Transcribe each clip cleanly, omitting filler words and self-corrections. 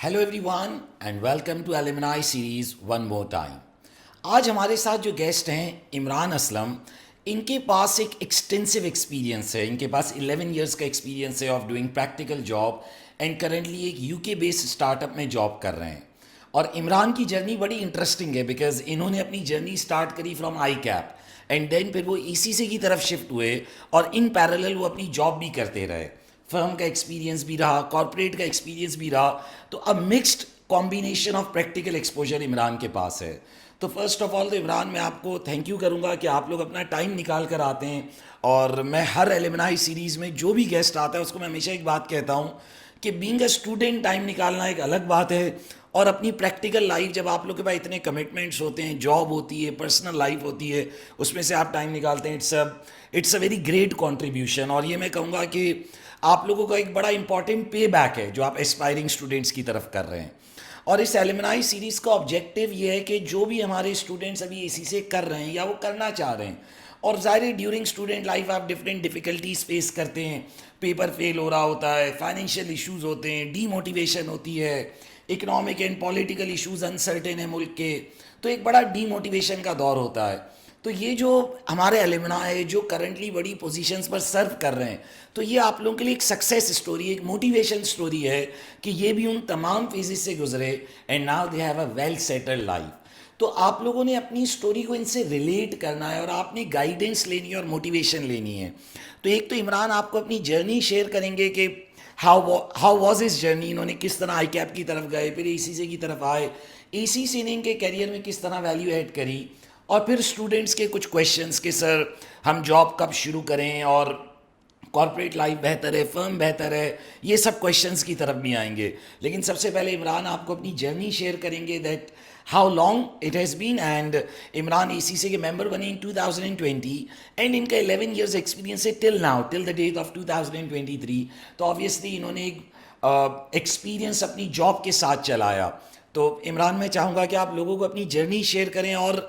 Hello everyone and welcome to alumni series one more time. आज हमारे साथ जो गेस्ट हैं इमरान असलम, इनके पास एक एक्सटेंसिव एक्सपीरियंस है। इनके पास 11 इयर्स का एक्सपीरियंस है of doing practical job and currently एक यूके बेस्ड स्टार्टअप में जॉब कर रहे हैं। और इमरान की जर्नी बड़ी इंटरेस्टिंग है बिकॉज इन्होंने अपनी जर्नी स्टार्ट करी from ICAP and then फिर वो ईसीसी की तरफ शिफ्ट हुए और इन पैरेलल वो अपनी जॉब भी करते रहे। फर्म का एक्सपीरियंस भी रहा, कॉरपोरेट का एक्सपीरियंस भी रहा, तो अब mixed combination of practical exposure Imran के पास है। तो फर्स्ट ऑफ ऑल तो इमरान, मैं आपको थैंक यू करूंगा कि आप लोग अपना टाइम निकाल कर आते हैं। और मैं हर एलिमनाई सीरीज़ में जो भी गेस्ट आता है उसको मैं हमेशा एक बात कहता हूँ कि बीइंग अ स्टूडेंट टाइम निकालना एक अलग बात है, और अपनी प्रैक्टिकल लाइफ जब आप लोग के पास इतने कमिटमेंट्स होते हैं, जॉब होती है, पर्सनल लाइफ होती है, उसमें से आप टाइम निकालते हैं, it's a very great contribution. और ये मैं कहूँगा कि आप लोगों का एक बड़ा इंपॉर्टेंट पे बैक है जो आप एस्पायरिंग स्टूडेंट्स की तरफ कर रहे हैं। और इस एलिमनाई सीरीज़ का ऑब्जेक्टिव ये है कि जो भी हमारे स्टूडेंट्स अभी इसी से कर रहे हैं या वो करना चाह रहे हैं, और ज़ाहिर ड्यूरिंग स्टूडेंट लाइफ आप डिफरेंट डिफ़िकल्टीज फेस करते हैं, पेपर फेल हो रहा होता है, फाइनेंशियल इश्यूज होते हैं, डीमोटिवेशन होती है, economic and political issues uncertain है मुल्क के, तो एक बड़ा डीमोटिवेशन का दौर होता है। तो ये जो हमारे एलिमना है जो करंटली बड़ी पोजीशंस पर सर्व कर रहे हैं, तो ये आप लोगों के लिए एक सक्सेस स्टोरी, एक मोटिवेशन स्टोरी है कि ये भी उन तमाम फेजेस से गुजरे and now they have a well settled life. तो आप लोगों ने अपनी स्टोरी को इनसे रिलेट करना है और आपने गाइडेंस लेनी है और मोटिवेशन लेनी है। तो एक तो इमरान आपको अपनी जर्नी शेयर करेंगे कि हाउ वॉज इस जर्नी, इन्होंने किस तरह आई कैप की तरफ गए, फिर एसीसी की तरफ आए, एसीसी ने इनके करियर में किस तरह वैल्यू ऐड करी, और फिर स्टूडेंट्स के कुछ क्वेश्चंस कि सर हम जॉब कब शुरू करें, और कॉर्पोरेट लाइफ बेहतर है, फर्म बेहतर है, ये सब क्वेश्चंस की तरफ भी आएंगे। लेकिन सबसे पहले इमरान आपको अपनी जर्नी शेयर करेंगे that how long it has been. And Imran ACC के मेंबर बने इन 2020 एंड इनका 11 इयर्स एक्सपीरियंस है till now, till the date of 2023। तो ऑब्वियसली इन्होंने एक एक्सपीरियंस अपनी जॉब के साथ चलाया। तो इमरान, मैं चाहूँगा कि आप लोगों को अपनी जर्नी शेयर करें और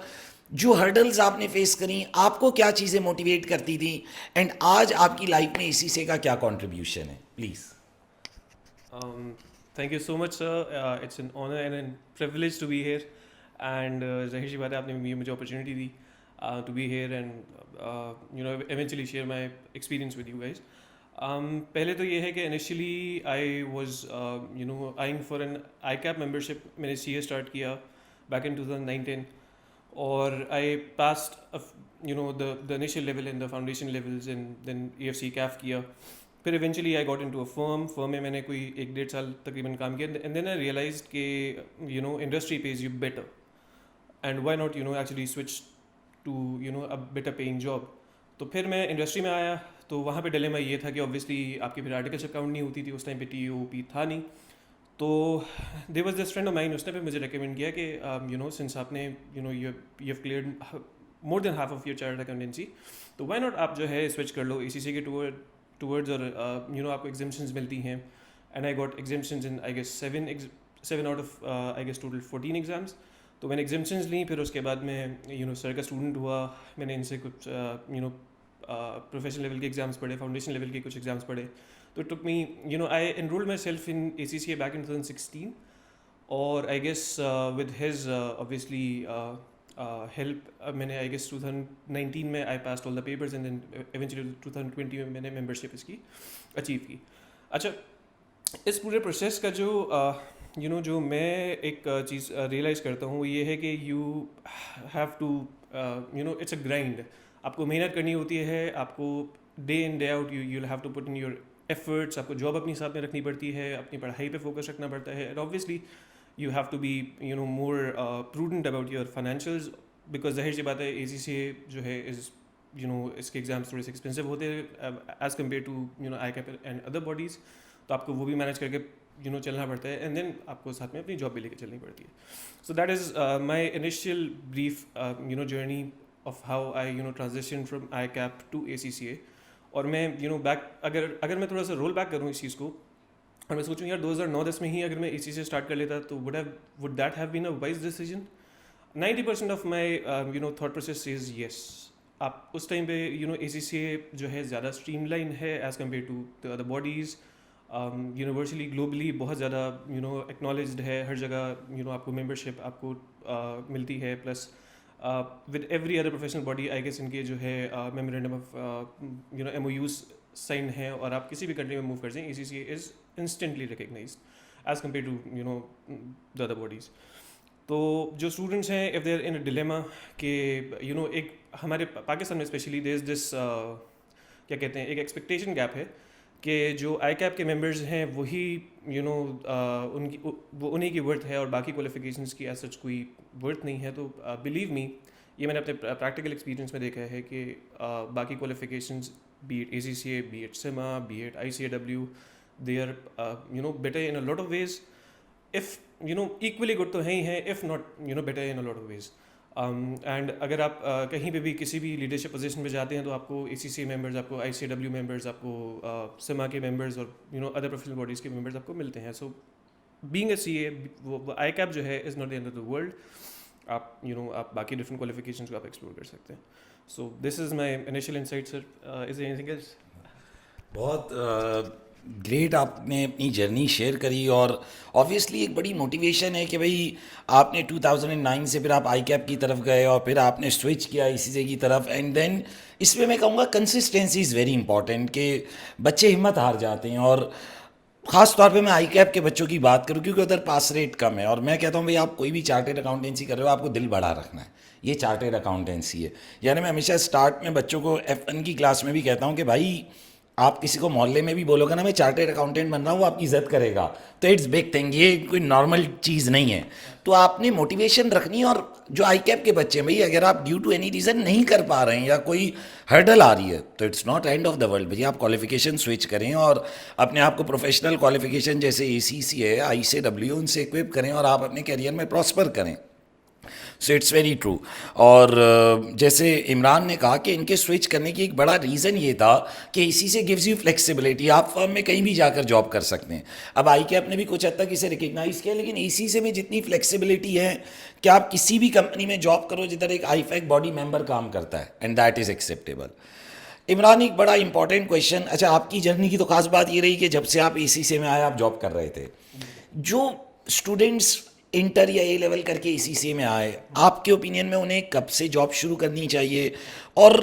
जो हर्डल्स आपने फेस करी, आपको क्या चीज़ें मोटिवेट करती थी, एंड आज आपकी लाइफ में इसी से का क्या कंट्रीब्यूशन है, please. Um, Thank you so much, sir. It's an honor and a privilege to be here. And Zahir जी बात है, आपने मुझे opportunity the to be here and eventually share my experience with you guys. पहले तो ये है कि initially I was eyeing for an ICAP membership. मैंने CA start किया back in 2019 और I passed the initial level and the foundation levels and then EFC CAF किया. फिर eventually I got in to a firm में मैंने कोई 1-1.5 साल तकरीबन काम किया एंड देन आई रियलाइज कि industry pays you better and why not actually switch to a better paying job. तो फिर मैं इंडस्ट्री में आया तो वहाँ पे डिलेमा ये था कि ऑब्वियसली आपकी फिर आर्टिकल अकाउंट नहीं होती थी उस टाइम पे, TOP था नहीं। तो there was this friend of mine, उसने फिर मुझे रिकमेंड किया कि सिंस आपने you have cleared more than half of your chartered accountancy, तो व्हाई नॉट आप जो है स्विच कर लो ACC के टूवर्ड्स और आपको एग्जाम्शंस मिलती हैं। And I got exemptions in I guess 7 out of I guess total 14 exams. तो मैंने एग्जाम्शंस ली, फिर उसके बाद मैं सर का स्टूडेंट हुआ, मैंने इनसे कुछ प्रोफेशनल लेवल के एग्जाम्स पढ़े, फाउंडेशन लेवल के कुछ एग्जाम्स पढ़े। तो took me I enrolled myself in ACCA back in 2016 और I guess with his obviously help मैंने आई गेस 2019 में I pass all the papers and then eventually 2020 में मैंने मेंबरशिप इसकी अचीव की। अच्छा, इस पूरे प्रोसेस का जो मैं एक चीज़ रियलाइज़ करता हूँ वो ये है कि you have to it's a grind. आपको मेहनत करनी होती है, आपको day in day out you have to put in your efforts, आपको जॉब अपनी साथ में रखनी पड़ती है, अपनी पढ़ाई पे फोकस रखना पड़ता है, and obviously you have to be more prudent about your financials because जाहिर सी बात है ACCA जो है is इसके एग्जाम्स थोड़े से एक्सपेंसिव होते हैं as compare to ICAP and other bodies. तो आपको वो भी मैनेज करके चलना पड़ता है एंड देन आपको साथ में अपनी जॉब भी लेके चलनी पड़ती है। So that is my initial brief journey of how I transition from ICAP to ACCA। और मैं बैक अगर मैं थोड़ा सा रोल बैक करूँ इस चीज़ को और मैं सोचूं यार 2009-10 में ही अगर मैं इसी से स्टार्ट कर लेता तो would that have been a wise decision. 90% of my thought process is yes. आप उस टाइम पे ACCA जो है ज़्यादा स्ट्रीमलाइन है as compare to the other bodies. Universally globally बहुत ज़्यादा एक्नॉलेज्ड है, हर जगह आपको मेंबरशिप आपको मिलती है, plus with every other professional body I guess इनके जो है मेमोरेंडम ऑफ MOUs साइन है, और आप किसी भी कंट्री में मूव कर जाएं, ACCA is instantly recognised as compare to the other bodies. तो जो स्टूडेंट्स हैं, if they are in a dilemma कि एक हमारे पाकिस्तान में स्पेशली देयर इज दिस क्या कहते हैं, एक एक्सपेक्टेशन गैप है कि जो आई कैप के मेंबर्स हैं वही उनकी वो उन्हीं की वर्थ है और बाकी क्वालिफिकेशंस की एज सच कोई वर्थ नहीं है। तो बिलीव मी, ये मैंने अपने प्रैक्टिकल एक्सपीरियंस में देखा है कि बाकी qualifications, be it ACCA, be it SIMA, be it ICAW, they are better in a lot of ways, if equally good तो है ही है, if not better in a lot of ways. And अगर आप कहीं पे भी किसी भी लीडरशिप पोजीशन पे जाते हैं तो आपको ACCA मेंबर्स, आपको ICAW मेंबर्स, आपको SIMA के मेंबर्स और अदर प्रोफेशनल बॉडीज़ के मेंबर्स आपको मिलते हैं। सो बीइंग अ CA, वो आई कैप जो है is not the end of the world. आप आप बाकी डिफरेंट क्वालिफिकेशंस को आप एक्सप्लोर कर सकते हैं। So this is my initial insight sir. Is there anything else? बहुत ग्रेट आपने अपनी जर्नी शेयर करी, और ऑब्वियसली एक बड़ी मोटिवेशन है कि भाई आपने 2009 से फिर आप आई कैप की तरफ गए और फिर आपने स्विच किया ICCA की तरफ, एंड देन इसमें मैं कहूँगा कंसिस्टेंसी इज़ वेरी इंपॉर्टेंट कि बच्चे हिम्मत हार जाते हैं। और ख़ास तौर पे मैं आई कैप के बच्चों की बात करूँ क्योंकि उधर पास रेट कम है, और मैं कहता हूँ भाई आप कोई भी चार्टेड अकाउंटेंसी कर रहे हो आपको दिल बड़ा रखना है, ये चार्टेड अकाउंटेंसी है। यानी मैं हमेशा स्टार्ट में बच्चों को F1 की क्लास में भी कहता हूँ कि भाई आप किसी को मोहल्ले में भी बोलोगे ना मैं चार्टेड अकाउंटेंट बन रहा हूँ, वो आपकी इज्जत करेगा, तो इट्स बिग थिंग, ये कोई नॉर्मल चीज़ नहीं है। तो आपने मोटिवेशन रखनी है। और जो आई कैप के बच्चे हैं भाई, अगर आप ड्यू टू एनी रीज़न नहीं कर पा रहे हैं या कोई हर्डल आ रही है तो it's not end of the world, भैया आप क्वालिफिकेशन स्विच करें और अपने आप को प्रोफेशनल क्वालिफिकेशन जैसे ACCA है, ICAW, उनसे इक्विप करें और आप अपने करियर में प्रॉस्पर करें। So it's very true. और जैसे इमरान ने कहा कि इनके स्विच करने की एक बड़ा रीज़न ये था कि इसी से गिव्स यू फ्लेक्सिबिलिटी, आप फर्म में कहीं भी जाकर जॉब कर सकते हैं। अब आई कैप ने भी कुछ हद तक इसे रिकग्नाइज़ किया, लेकिन ACCA में जितनी फ्लेक्सिबिलिटी है कि आप किसी भी कंपनी में जॉब करो जिधर एक IFAC बॉडी मेंबर काम करता है, and that is acceptable. Imran, एक बड़ा इंपॉर्टेंट क्वेश्चन, अच्छा आपकी जर्नी की तो खास बात ये रही कि जब से आप ACCA में आए आप जॉब कर रहे थे, जो स्टूडेंट्स इंटर या A लेवल करके ACCA में आए, आपके ओपिनियन में उन्हें कब से जॉब शुरू करनी चाहिए? और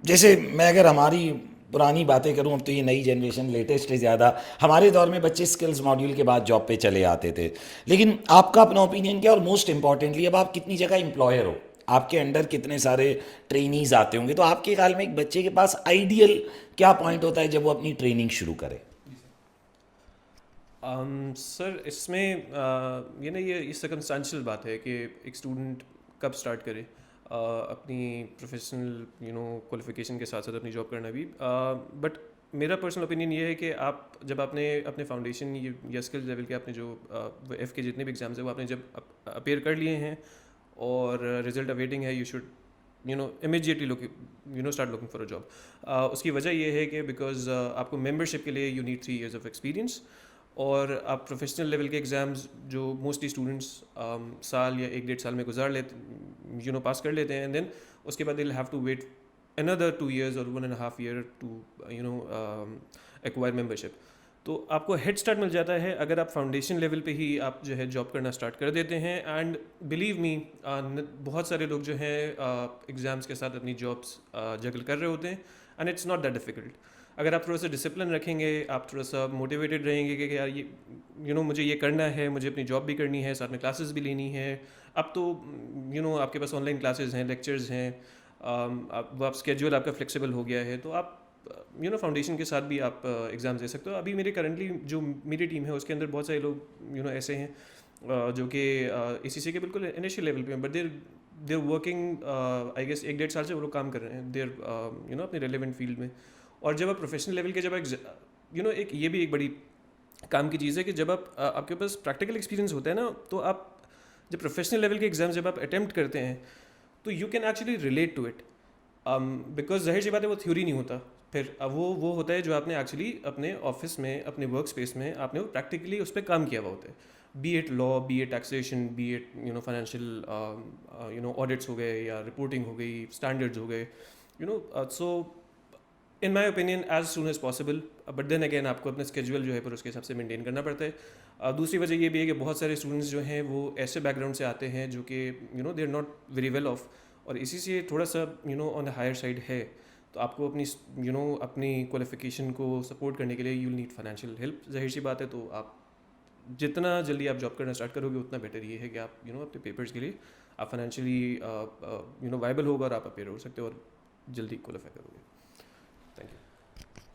जैसे मैं अगर हमारी पुरानी बातें करूं, अब तो ये नई जनरेशन लेटेस्ट है ज़्यादा, हमारे दौर में बच्चे स्किल्स मॉड्यूल के बाद जॉब पे चले आते थे, लेकिन आपका अपना ओपिनियन क्या? और मोस्ट इंपॉर्टेंटली अब आप कितनी जगह एम्प्लॉयर हो, आपके अंडर कितने सारे ट्रेनीज आते होंगे, तो आपके ख्याल में एक बच्चे के पास आइडियल क्या पॉइंट होता है जब वो अपनी ट्रेनिंग शुरू करे? सर इसमें ये सर्कमस्टेंशियल बात है कि एक स्टूडेंट कब स्टार्ट करे अपनी प्रोफेशनल क्वालिफिकेशन के साथ साथ अपनी जॉब करना भी। बट मेरा पर्सनल ओपिनियन ये है कि आप जब आपने अपने फाउंडेशन या स्किल लेवल के आपने जो F के जितने भी एग्जाम्स हैं वो आपने जब अपेयर कर लिए हैं और रिजल्ट अवेटिंग है, you should immediately start looking for a job. उसकी वजह ये है कि बिकॉज आपको मेंबरशिप के लिए you need 3 years of experience, और आप प्रोफेशनल लेवल के एग्ज़ाम्स जो मोस्टली स्टूडेंट्स साल या 1-1.5 साल में गुजार लेते पास कर लेते हैं, एंड देन उसके बाद they have to wait another 2 years or 1.5 year to acquire membership। तो आपको हेड स्टार्ट मिल जाता है अगर आप फाउंडेशन लेवल पे ही आप जो है जॉब करना स्टार्ट कर देते हैं। एंड बिलीव मी, बहुत सारे लोग जो हैं एग्ज़ाम्स के साथ अपनी जॉब्स जगल कर रहे होते हैं, and it's not that difficult. अगर आप थोड़ा सा डिसिप्लिन रखेंगे, आप थोड़ा सा मोटिवेटेड रहेंगे कि यार ये मुझे ये करना है, मुझे अपनी जॉब भी करनी है, साथ में क्लासेस भी लेनी है। अब तो आपके पास ऑनलाइन क्लासेस हैं, लेक्चर्स हैं, आप स्केड्यूल आपका फ्लेक्सिबल हो गया है, तो आप फाउंडेशन के साथ भी आप एग्ज़ाम दे सकते हो। अभी मेरे करंटली जो मेरी टीम है उसके अंदर बहुत सारे लोग ऐसे हैं जो कि ACCA के बिल्कुल इनिशियल लेवल पे हैं, but they're working I guess 1-1.5 साल से वो लोग काम कर रहे हैं देर अपने रेलिवेंट फील्ड में। और जब आप प्रोफेशनल लेवल के जब एक ये भी एक बड़ी काम की चीज़ है कि जब आपके पास प्रैक्टिकल एक्सपीरियंस होता है ना, तो आप जब प्रोफेशनल लेवल के एग्ज़ाम जब आप अटैम्प्ट करते हैं तो you can actually relate to it, because जाहिर सी बात है वो थ्योरी नहीं होता, फिर वो होता है जो आपने एक्चुअली अपने ऑफिस में, अपने वर्क स्पेस में आपने वो प्रैक्टिकली उस पर काम किया हुआ होता है। Be it law, be it taxation, be it financial audits हो गए या रिपोर्टिंग हो गई, स्टैंडर्ड्स हो गए, so in my opinion as soon as possible, but then again आपको अपना स्केड्यूल जो है पर उसके हिसाब से मेंटेन करना पड़ता है। दूसरी वजह ये भी है कि बहुत सारे स्टूडेंट्स जो हैं वो ऐसे बैकग्राउंड से आते हैं जो कि they are not very well off, और इसी से थोड़ा सा ऑन द हायर साइड है। तो आपको अपनी अपनी क्वालिफिकेशन को सपोर्ट करने के लिए यू नीड फाइनेंशियल हेल्प, जाहिर सी बात है। तो आप जितना जल्दी आप जॉब करना स्टार्ट करोगे उतना बेटर ये है कि आप अपने पेपर्स के लिए आप फाइनेंशियली वाइबल होगा और आप अपेयर हो सकते हो और जल्दी क्वालिफाई करोगे। Thank you.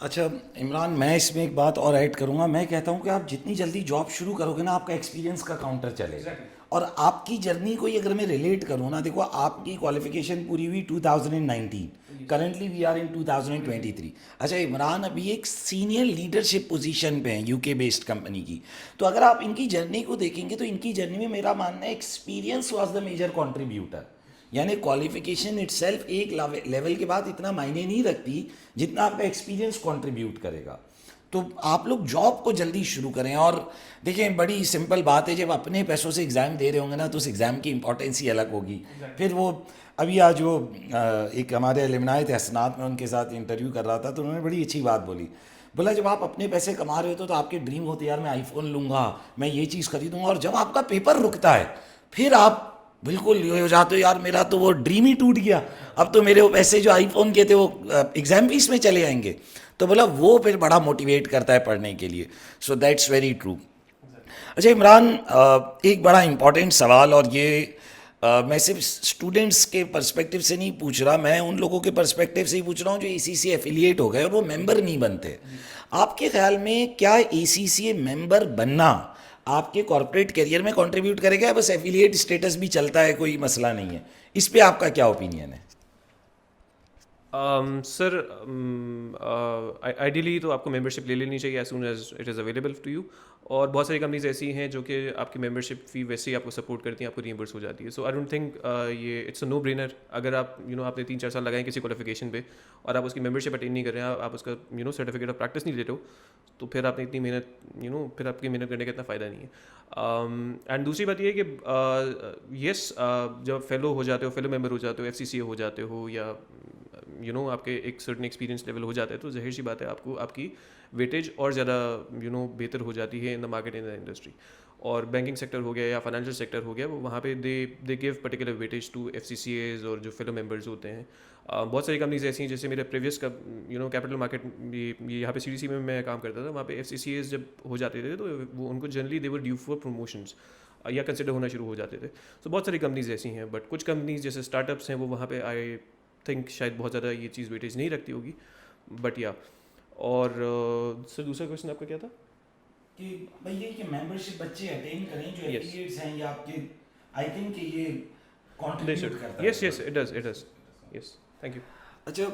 अच्छा इमरान, मैं इसमें एक बात और ऐड करूंगा। मैं कहता हूं कि आप जितनी जल्दी जॉब शुरू करोगे ना, आपका एक्सपीरियंस का काउंटर चलेगा। Exactly. और आपकी जर्नी को ही अगर मैं रिलेट करूं ना, देखो आपकी क्वालिफिकेशन पूरी हुई 2019, करंटली वी आर इन 2023। अच्छा इमरान अभी एक सीनियर लीडरशिप पोजीशन पे हैं यूके बेस्ड कंपनी की। तो अगर आप इनकी जर्नी को देखेंगे तो इनकी जर्नी में मेरा मानना है experience was the major contributor. यानी क्वालिफिकेशन इटसेल्फ एक लेवल के बाद इतना मायने नहीं रखती जितना आपका एक्सपीरियंस कंट्रीब्यूट करेगा। तो आप लोग जॉब को जल्दी शुरू करें। और देखें, बड़ी सिंपल बात है, जब अपने पैसों से एग्ज़ाम दे रहे होंगे ना तो उस एग्ज़ाम की इंपॉर्टेंस ही अलग होगी। फिर वो अभी आज वो एक हमारे एलिमनाई थे हसनात, में उनके साथ इंटरव्यू कर रहा था तो उन्होंने बड़ी अच्छी बात बोली। बोला जब आप अपने पैसे कमा रहे हो तो आपके ड्रीम होते यार मैं आईफोन लूँगा, मैं ये चीज़ खरीदूँगा, और जब आपका पेपर रुकता है फिर आप बिल्कुल ये हो जाते हो यार मेरा तो वो ड्रीम ही टूट गया, अब तो मेरे वो पैसे जो आईफोन के थे वो एग्ज़ाम फीस में चले जाएंगे। तो बोला वो फिर बड़ा मोटिवेट करता है पढ़ने के लिए। So that's very true. अच्छा इमरान, एक बड़ा इम्पॉर्टेंट सवाल, और ये मैं सिर्फ स्टूडेंट्स के पर्सपेक्टिव से नहीं पूछ रहा, मैं उन लोगों के पर्सपेक्टिव से ही पूछ रहा हूँ जो एसीसी एफिलिएट हो गए और वो मेंबर नहीं बनते। आपके ख्याल में क्या एसीसी मेंबर बनना आपके कॉर्पोरेट करियर में कंट्रीब्यूट करेगा, या बस एफिलिएट स्टेटस भी चलता है, कोई मसला नहीं है? इस पे आपका क्या ओपिनियन है? सर आइडियली तो आपको मेंबरशिप ले लेनी चाहिए as soon as it is available to you, और बहुत सारी कंपनीज ऐसी हैं जो कि आपकी मेंबरशिप फ़ी वैसे ही आपको सपोर्ट करती हैं, आपको रीइंबर्स हो जाती है। सो आई डोंट थिंक ये इट्स अ नो ब्रेनर। अगर आप आपने 3-4 साल लगाए किसी क्वालिफिकेशन पे और आप उसकी मेंबरशिप अटेंड नहीं कर रहे हैं, आप उसका सर्टिफिकेट ऑफ प्रैक्टिस नहीं लेते हो, तो फिर आपने इतनी मेहनत फिर आपकी मेहनत करने का इतना फ़ायदा नहीं है। एंड दूसरी बात ये है कि यस, जब फेलो हो जाते हो, फेलो मेंबर हो जाते हो, एफसीसीए हो जाते हो, या आपके एक सर्टन एक्सपीरियंस लेवल हो जाता है, तो जाहिर सी बात है आपको आपकी वेटेज और ज़्यादा बेहतर हो जाती है in the market, in the industry. और बैंकिंग सेक्टर हो गया या फाइनेंशियल सेक्टर हो गया, वो वहाँ पे they give particular weightage to FCCAs और जो फेलो मेंबर्स होते हैं। बहुत सारी कंपनीज ऐसी हैं, जैसे मेरे प्रीवियस का कैपिटल मार्केट, ये यहाँ पे सीडीसी में मैं काम करता था, वहाँ पे एफसीसीएज जब हो जाते थे तो वो उनको generally they were due for promotions या कंसिडर होना शुरू हो जाते थे। तो बहुत सारी कंपनीज ऐसी हैं, बट कुछ कंपनीज जैसे स्टार्टअप्स हैं वो वहाँ पे आई थिंक शायद बहुत ज़्यादा ये चीज़ वेटेज नहीं रखती होगी, बट या। और सर दूसरा क्वेश्चन आपका क्या था? कि भाई ये कि मेंबरशिप बच्चे अटेंड करें जो Yes. एफिलिएट्स हैं या आपके, आई थिंक कि ये They कंट्रीब्यूट should. करता है। Yes, yes, it does, it does. Yes, thank you. अच्छा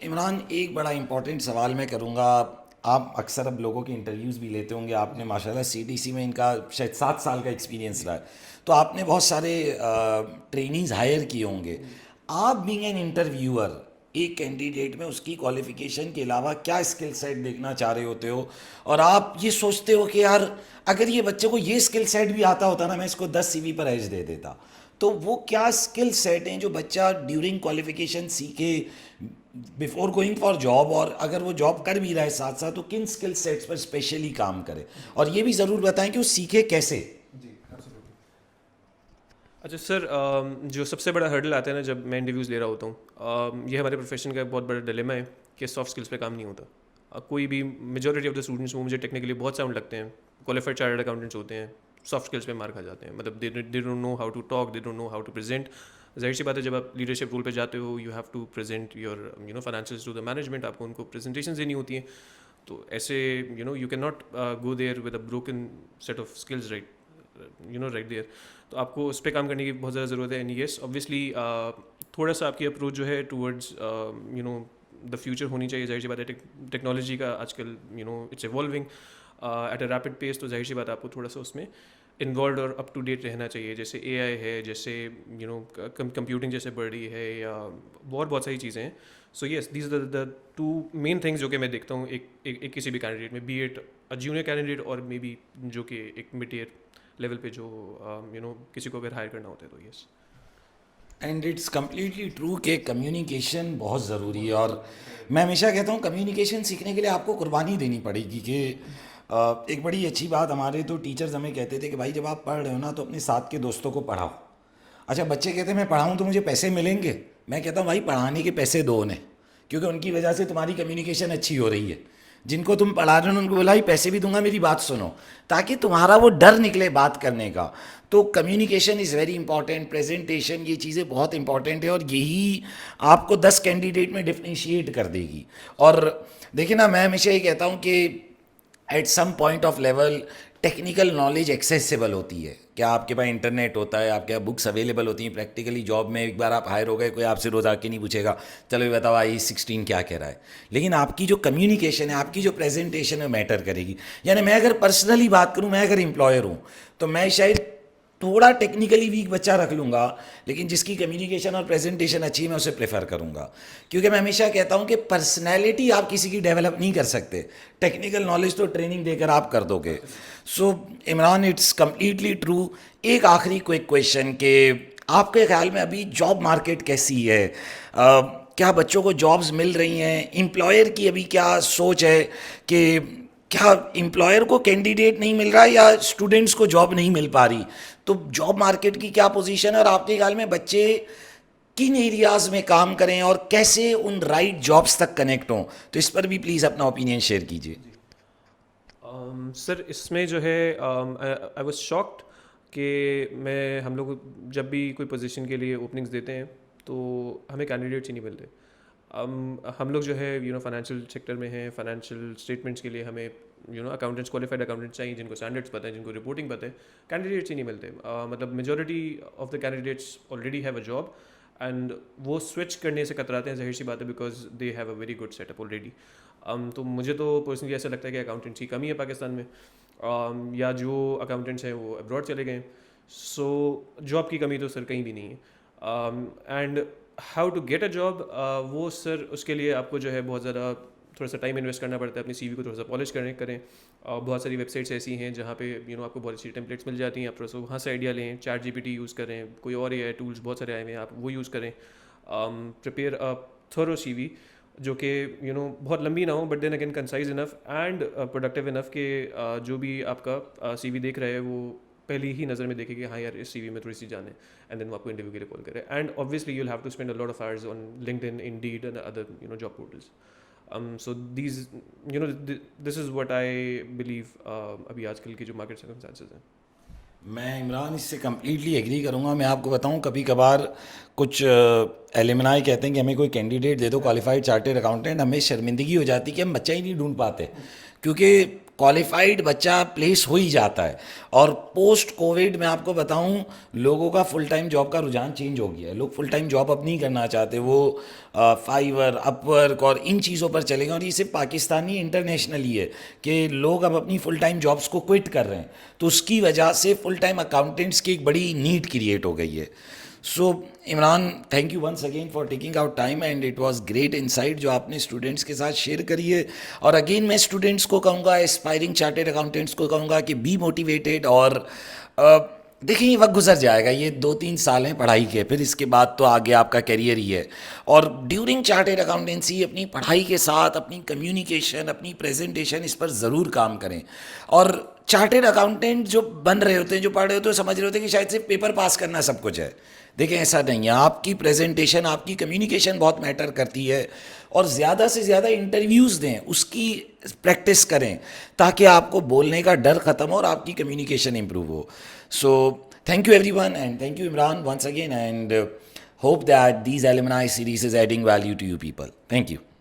इमरान, एक बड़ा इंपॉर्टेंट सवाल मैं करूँगा। आप अक्सर अब लोगों के इंटरव्यूज़ भी लेते होंगे, आपने माशाल्लाह सीडीसी में इनका शायद 7 साल का एक्सपीरियंस रहा है, तो आपने बहुत सारे ट्रेनिंग्स हायर किए होंगे। आप बीइंग एन इंटरव्यूअर एक कैंडिडेट में उसकी क्वालिफिकेशन के अलावा क्या स्किल सेट देखना चाह रहे होते हो, और आप ये सोचते हो कि यार अगर ये बच्चे को ये स्किल सेट भी आता होता ना, मैं इसको 10 सीवी पर एज दे देता। तो वो क्या स्किल सेट हैं जो बच्चा ड्यूरिंग क्वालिफिकेशन सीखे बिफोर गोइंग फॉर जॉब, और अगर वो जॉब कर भी रहा है साथ साथ तो किन स्किल सेट्स पर स्पेशली काम करे, और ये भी ज़रूर बताएं कि वो सीखे कैसे? अच्छा सर, जो सबसे बड़ा हर्डल आता है ना जब मैं इंटरव्यूज़ ले रहा होता हूँ, ये हमारे प्रोफेशन का एक बहुत बड़ा डिलेमा है कि सॉफ्ट स्किल्स पे काम नहीं होता। कोई भी मेजॉरिटी ऑफ द स्टूडेंट्स वो मुझे टेक्निकली बहुत साउंड लगते हैं, क्वालिफाइड चार्टर्ड अकाउंटेंट्स होते हैं, सॉफ्ट स्किल्स पे मार खा जाते हैं। मतलब they don't know how to talk, they don't know how to present. जाहिर सी बात है जब आप लीडरशिप रोल पे जाते हो, you have to present your financials to the management, आपको उनको प्रेजेंटेशन देनी होती हैं। तो ऐसे you can not go there with a broken set of skills right there. तो आपको उस पर काम करने की बहुत ज़्यादा ज़रूरत है। एंड येस ऑब्वियसली थोड़ा सा आपकी अप्रोच जो है टूवर्ड्स द फ्यूचर होनी चाहिए। जाहिर सी बात है टेक्नोलॉजी का आजकल it's evolving at a rapid pace, तो जाहिर सी बात है आपको थोड़ा सा उसमें इन्वॉल्व और अप टू डेट रहना चाहिए। जैसे AI है, जैसे कंप्यूटिंग जैसे बढ़ रही है, या बहुत सारी चीज़ें हैं। So yes, these are the two main things जो कि मैं देखता हूँ एक किसी भी कैंडिडेट में, B it a junior candidate और मे बी जो कि एक मिड ईयर लेवल पे जो किसी को अगर हायर करना होता है तो yes. And it's completely true कि कम्युनिकेशन बहुत ज़रूरी है। और मैं हमेशा कहता हूँ कम्युनिकेशन सीखने के लिए आपको कुर्बानी देनी पड़ेगी कि एक बड़ी अच्छी बात हमारे तो टीचर्स हमें कहते थे कि भाई जब आप पढ़ रहे हो ना तो अपने साथ के दोस्तों को पढ़ाओ। अच्छा, बच्चे कहते हैं मैं पढ़ाऊँ तो मुझे पैसे मिलेंगे। मैं कहता हूँ भाई पढ़ाने के पैसे दो उन्हें, क्योंकि उनकी वजह से तुम्हारी कम्युनिकेशन अच्छी हो रही है। जिनको तुम पढ़ा रहे हो उनको बोला भाई पैसे भी दूंगा, मेरी बात सुनो, ताकि तुम्हारा वो डर निकले बात करने का। तो communication is very important, presentation, ये चीज़ें बहुत इंपॉर्टेंट है और यही आपको 10 कैंडिडेट में डिफरेंशिएट कर देगी। और देखिए ना, मैं हमेशा ये कहता हूँ कि at some point of level technical knowledge accessible होती है। क्या आपके पास इंटरनेट होता है, आपके पास बुक्स अवेलेबल होती हैं। प्रैक्टिकली जॉब में एक बार आप हायर हो गए, कोई आपसे रोज़ आके नहीं पूछेगा चलो ये बताओ आई16 क्या कह रहा है। लेकिन आपकी जो कम्युनिकेशन है, आपकी जो प्रेजेंटेशन है, मैटर करेगी। यानी मैं अगर पर्सनली बात करूं, मैं अगर एम्प्लॉयर हूं तो मैं शायद थोड़ा टेक्निकली वीक बच्चा रख लूँगा, लेकिन जिसकी कम्युनिकेशन और प्रेजेंटेशन अच्छी है मैं उसे प्रेफर करूँगा। क्योंकि मैं हमेशा कहता हूँ कि पर्सनैलिटी आप किसी की डेवलप नहीं कर सकते, टेक्निकल नॉलेज तो ट्रेनिंग देकर आप कर दोगे। सो इमरान, इट्स कम्प्लीटली ट्रू। एक आखिरी क्विक क्वेश्चन कि आपके ख्याल में अभी जॉब मार्केट कैसी है? क्या बच्चों को जॉब्स मिल रही हैं? एम्प्लॉयर की अभी क्या सोच है कि क्या एम्प्लॉयर को कैंडिडेट नहीं मिल रहा या स्टूडेंट्स को जॉब नहीं मिल पा रही? तो जॉब मार्केट की क्या पोजीशन है और आपके ख्याल में बच्चे किन एरियाज में काम करें और कैसे उन राइट जॉब्स तक कनेक्ट हों? तो इस पर भी प्लीज़ अपना ओपिनियन शेयर कीजिए। सर इसमें जो है आई वाज शॉक्ड कि हम लोग जब भी कोई पोजीशन के लिए ओपनिंग्स देते हैं तो हमें कैंडिडेट्स ही नहीं मिलते। हम लोग जो है फाइनेंशियल सेक्टर में हैं, फाइनेंशियल स्टेटमेंट्स के लिए हमें अकाउंटेंट्स, क्वालिफाइड अकाउंटेंट्स चाहिए जिनको स्टैंडर्ड्स पता है, जिनको रिपोर्टिंग पता है। कैंडिडेट्स ही नहीं मिलते। मतलब majority of the candidates already have a job and वो स्विच करने से कतराते हैं, जाहिर सी बात है, because they have a very good setup already. तो मुझे तो पर्सनली ऐसा लगता है कि अकाउंटेंट्स की कमी है पाकिस्तान में, या जो अकाउंटेंट्स हैं वो अब्रॉड चले गए। सो जॉब की कमी तो सर कहीं भी नहीं है। And how to get a job, वो सर उसके लिए आपको जो है बहुत ज़्यादा थोड़ा सा टाइम इन्वेस्ट करना पड़ता है, अपनी CV को थोड़ा सा पॉलिश करें। बहुत सारी वेबसाइट्स ऐसी हैं जहाँ पे आपको बहुत अच्छी टेम्पलेट्स मिल जाती हैं, आप थोड़ा सा वहाँ से आइडिया लें, ChatGPT यूज़ करें, कोई और AI टूल्स बहुत सारे आए हुए हैं, आप वो यूज़ करें। प्रिपेयर अ थोरो CV जो कि बहुत लंबी ना हो, but then again concise enough and productive enough कि जो भी आपका CV देख रहा है वो पहली ही नज़र में देखे कि हाँ यार इस CV में थोड़ी सी जाने, एंड देन वो आपको इंटरव्यू के लिए कॉल करे। And obviously you'll have to spend a lot of hours on LinkedIn, Indeed and other job portals. So these this is what I believe अभी आजकल की जो मार्केट सर्कमस्टांसेस हैं। मैं इमरान इससे कम्प्लीटली एग्री करूँगा। मैं आपको बताऊँ, कभी कभार कुछ एलिमनाई कहते हैं कि हमें कोई कैंडिडेट दे दो क्वालिफाइड चार्टेड अकाउंटेंट, हमें शर्मिंदगी हो जाती है कि हम बच्चा ही नहीं ढूंढ पाते, क्योंकि क्वालिफाइड बच्चा प्लेस हो ही जाता है। और पोस्ट कोविड मैं आपको बताऊं, लोगों का फुल टाइम जॉब का रुझान चेंज हो गया है। लोग फुल टाइम जॉब अब नहीं करना चाहते, वो फाइवर, अपवर्क और इन चीज़ों पर चले गए। और ये सिर्फ पाकिस्तानी, इंटरनेशनली है कि लोग अब अपनी फुल टाइम जॉब्स को क्विट कर रहे हैं। तो उसकी वजह से फुल टाइम अकाउंटेंट्स की एक बड़ी नीड क्रिएट हो गई है। So Imran, thank you once again for taking out time and it was great insight जो आपने स्टूडेंट्स के साथ शेयर करी है। और अगेन मैं स्टूडेंट्स को कहूँगा, एस्पायरिंग चार्टेड अकाउंटेंट्स को कहूँगा कि बी मोटिवेटेड। और देखिए ये वक्त गुजर जाएगा, ये 2-3 साल हैं पढ़ाई के, फिर इसके बाद तो आगे आपका करियर ही है। और ड्यूरिंग चार्टेड अकाउंटेंसी अपनी पढ़ाई के साथ अपनी कम्युनिकेशन, अपनी प्रेजेंटेशन, इस पर ज़रूर काम करें। और चार्टेड अकाउंटेंट जो बन रहे होते हैं, जो पढ़ रहे होते हैं, समझ रहे होते हैं कि शायद सिर्फ पेपर पास करना सब कुछ है। देखें ऐसा नहीं है, आपकी प्रेजेंटेशन, आपकी कम्युनिकेशन बहुत मैटर करती है। और ज़्यादा से ज़्यादा इंटरव्यूज़ दें, उसकी प्रैक्टिस करें, ताकि आपको बोलने का डर ख़त्म हो और आपकी कम्युनिकेशन इम्प्रूव हो। So thank you everyone and thank you Imran once again, and hope that these alumni series is adding value to you people. Thank you.